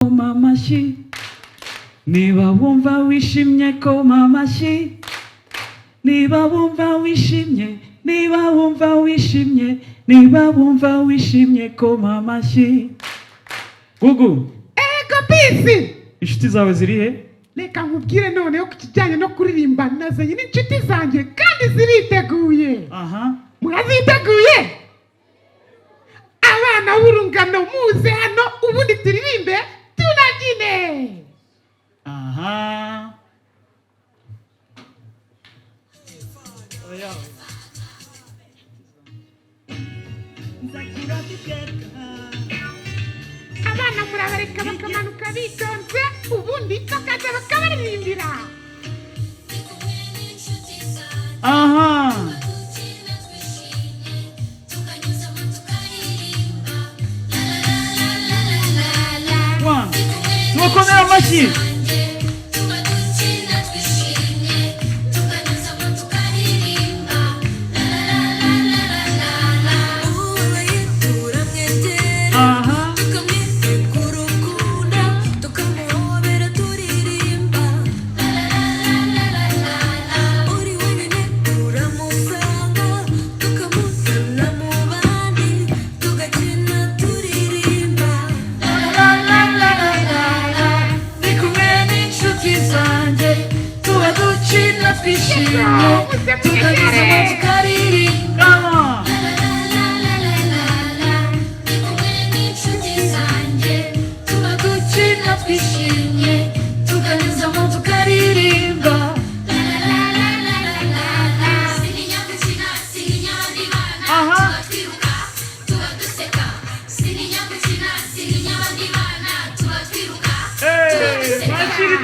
Mamashi, niba wumva wishimye koma amashyi, niba wumva wishimye, niba wumva wishimye, niba wumva wishimye koma amashyi. Gugu, Ego Peace, inshuti zawe ziri he? reka nkubwire noneho ku kijyanye no kuririmba nazanye n'inshuti zanjye kandi ziriteguye. Aha. Muraziteguye? Abana b'urungano muze hano ubundi turirimbe tunabyine. Aha. Abana murabareka bakamanuka bitonze ubundi bakaza bakabaririmbira. Aha. One. Tuwakomera amashyi.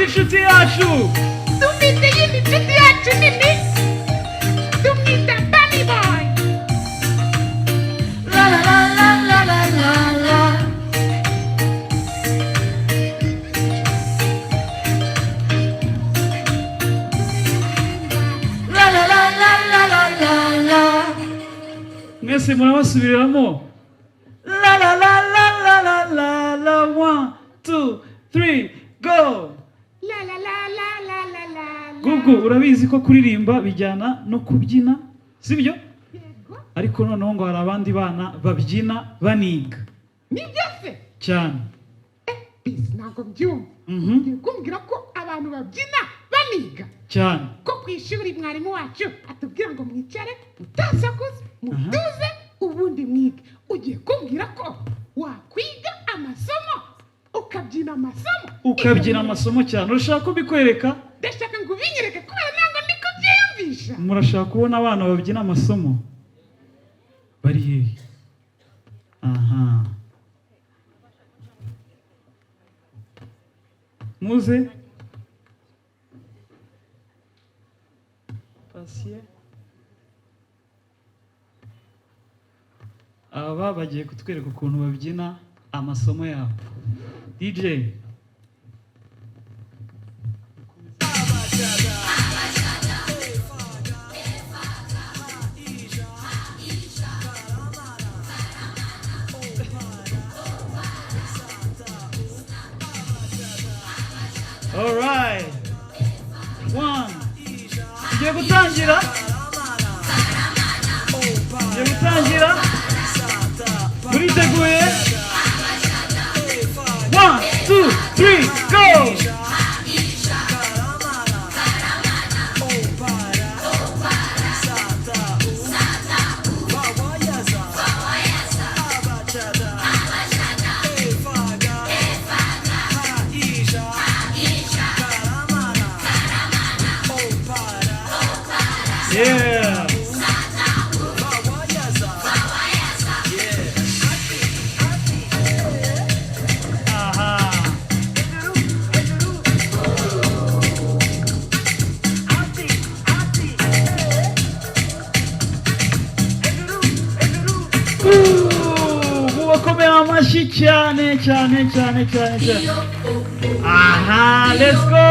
Inshuti yacu Tumite yindi nshuti yacu nini tumwita Bunny Boy. la la la la la la la. La la la la la la la la. Mwese murabasubiriramo. La la la la la la la la. 1, 2, 3, go. La la la la la la la. Gugu, urabizi ko kuririmba bijyana no kubyina, sibyo? Yego. Ariko noneho ngo hari abandi bana babyina baniga. Nibyo se? Cyane. Peace ntabwo mbyumva. Ngiye kumbwira ko abantu babyina baniga. Cyane. Ko ku ishuri mwarimu wacu atubwira ngo mwicare mutasakuze mutuze ubundi mwige. Ugiye kumbwira ko wakwiga amasomo ukabyina amasomo. Ukabyina amasomo cyane. Urashaka kubikwereka? Ndashaka ngo ubinyereke kubera ntabwo ndi kubyiyumvisha. Murashaka kubona abana babyina amasomo? Bari hehe? Aha. Muze. Pasiye. Aba bagiye kutwereka ukuntu babyina amasomo yabo. DJ. All right. 1. Tugiye gutangira. Muriteguye? 1, 2, 3, go! Yeah. Mubakomera amashyi cyane cyane cyane cyane cyane. Aha, let's go.